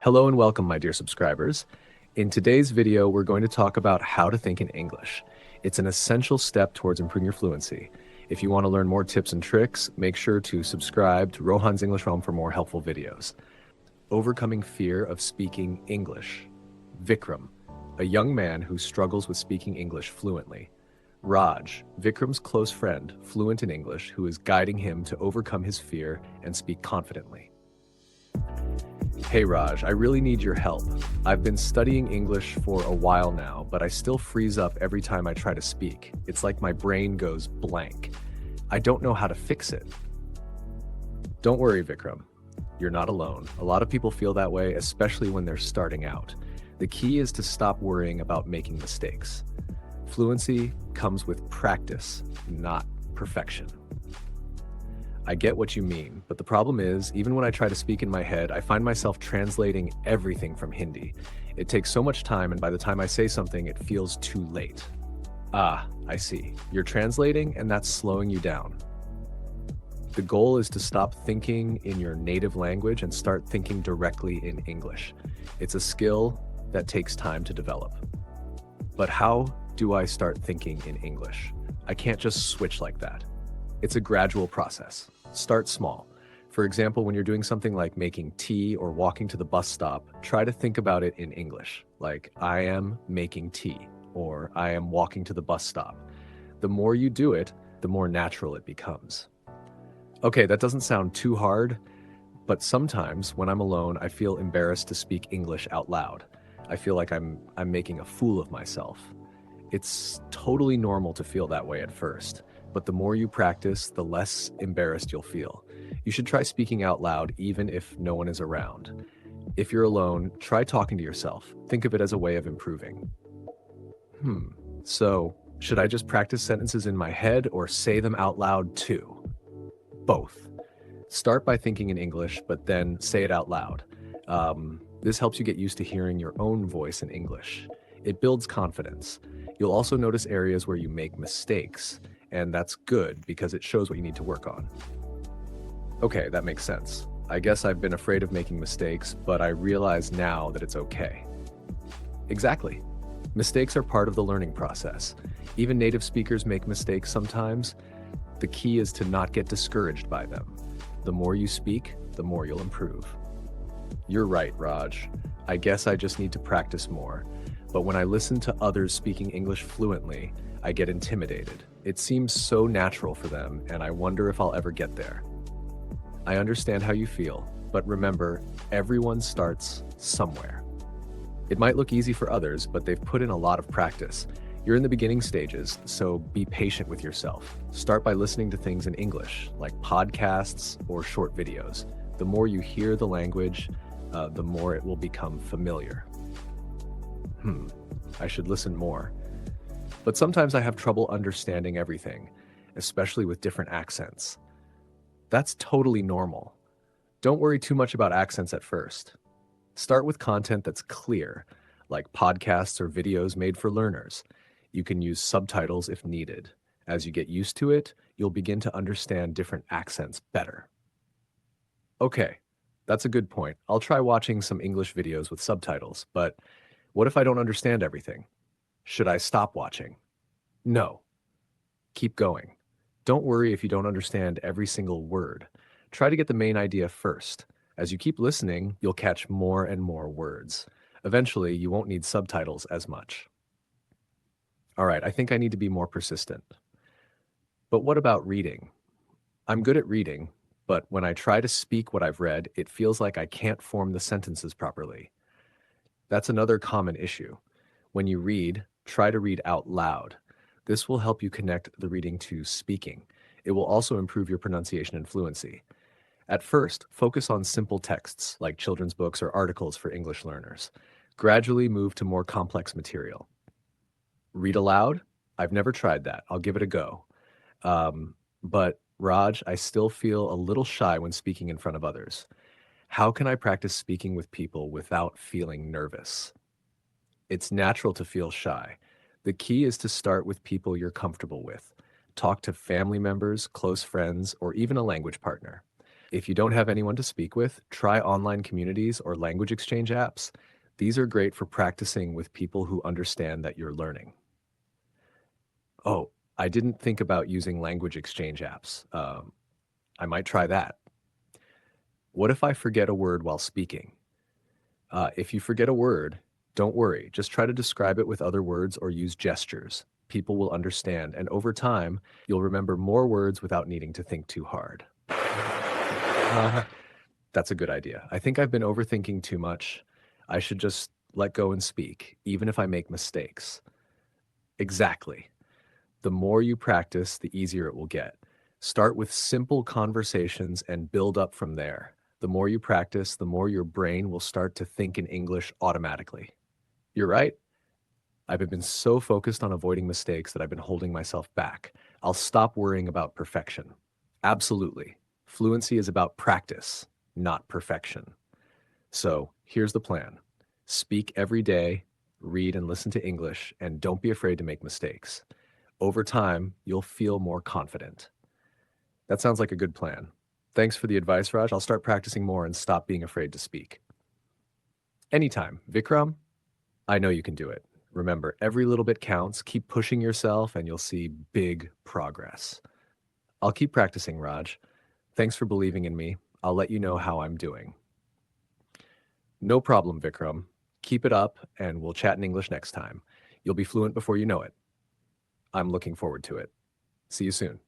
Hello and welcome, my dear subscribers. In today's video, we're going to talk about how to think in English. It's an essential step towards improving your fluency. If you want to learn more tips and tricks, make sure to subscribe to Rohan's English Realm for more helpful videos. Overcoming fear of speaking English. Vikram, a young man who struggles with speaking English fluently. Raj, Vikram's close friend, fluent in English, who is guiding him to overcome his fear and speak confidently. Hey Raj, I really need your help. I've been studying English for a while now, but I still freeze up every time I try to speak. It's like my brain goes blank. I don't know how to fix it. Don't worry, Vikram. You're not alone. A lot of people feel that way, especially when they're starting out. The key is to stop worrying about making mistakes. Fluency comes with practice, not perfection. I get what you mean, but the problem is, even when I try to speak in my head, I find myself translating everything from Hindi. It takes so much time, and by the time I say something, it feels too late. Ah, I see. You're translating, and that's slowing you down. The goal is to stop thinking in your native language and start thinking directly in English. It's a skill that takes time to develop. But how do I start thinking in English? I can't just switch like that. It's a gradual process. Start small. For example, when you're doing something like making tea or walking to the bus stop, try to think about it in English, like I am making tea or I am walking to the bus stop. The more you do it, the more natural it becomes. Okay, that doesn't sound too hard, but sometimes when I'm alone, I feel embarrassed to speak English out loud. I feel like I'm making a fool of myself. It's totally normal to feel that way at first. But the more you practice, the less embarrassed you'll feel. You should try speaking out loud even if no one is around. If you're alone, try talking to yourself. Think of it as a way of improving. So should I just practice sentences in my head or say them out loud too? Both. Start by thinking in English, but then say it out loud. This helps you get used to hearing your own voice in English. It builds confidence. You'll also notice areas where you make mistakes. And that's good because it shows what you need to work on. Okay, that makes sense. I guess I've been afraid of making mistakes, but I realize now that it's okay. Exactly. Mistakes are part of the learning process. Even native speakers make mistakes sometimes. The key is to not get discouraged by them. The more you speak, the more you'll improve. You're right, Raj. I guess I just need to practice more. But when I listen to others speaking English fluently, I get intimidated. It seems so natural for them, and I wonder if I'll ever get there. I understand how you feel, but remember, everyone starts somewhere. It might look easy for others, but they've put in a lot of practice. You're in the beginning stages, so be patient with yourself. Start by listening to things in English, like podcasts or short videos. The more you hear the language, the more it will become familiar. I should listen more. But sometimes I have trouble understanding everything, especially with different accents. That's totally normal. Don't worry too much about accents at first. Start with content that's clear, like podcasts or videos made for learners. You can use subtitles if needed. As you get used to it, you'll begin to understand different accents better. Okay, that's a good point. I'll try watching some English videos with subtitles, but what if I don't understand everything? Should I stop watching? No. Keep going. Don't worry if you don't understand every single word. Try to get the main idea first. As you keep listening, you'll catch more and more words. Eventually, you won't need subtitles as much. All right, I think I need to be more persistent. But what about reading? I'm good at reading, but when I try to speak what I've read, it feels like I can't form the sentences properly. That's another common issue. When you read, try to read out loud. This will help you connect the reading to speaking. It will also improve your pronunciation and fluency. At first, focus on simple texts like children's books or articles for English learners. Gradually move to more complex material. Read aloud? I've never tried that. I'll give it a go. But Raj, I still feel a little shy when speaking in front of others. How can I practice speaking with people without feeling nervous? It's natural to feel shy. The key is to start with people you're comfortable with. Talk to family members, close friends, or even a language partner. If you don't have anyone to speak with, try online communities or language exchange apps. These are great for practicing with people who understand that you're learning. Oh, I didn't think about using language exchange apps. I might try that. What if I forget a word while speaking? If you forget a word, don't worry. Just try to describe it with other words or use gestures. People will understand, and over time, you'll remember more words without needing to think too hard. That's a good idea. I think I've been overthinking too much. I should just let go and speak, even if I make mistakes. Exactly. The more you practice, the easier it will get. Start with simple conversations and build up from there. The more you practice, the more your brain will start to think in English automatically. You're right. I've been so focused on avoiding mistakes that I've been holding myself back. I'll stop worrying about perfection. Absolutely. Fluency is about practice, not perfection. So here's the plan. Speak every day, read and listen to English, and don't be afraid to make mistakes. Over time, you'll feel more confident. That sounds like a good plan. Thanks for the advice, Raj. I'll start practicing more and stop being afraid to speak. Anytime. Vikram, I know you can do it. Remember, every little bit counts. Keep pushing yourself and you'll see big progress. I'll keep practicing, Raj. Thanks for believing in me. I'll let you know how I'm doing. No problem, Vikram. Keep it up and we'll chat in English next time. You'll be fluent before you know it. I'm looking forward to it. See you soon.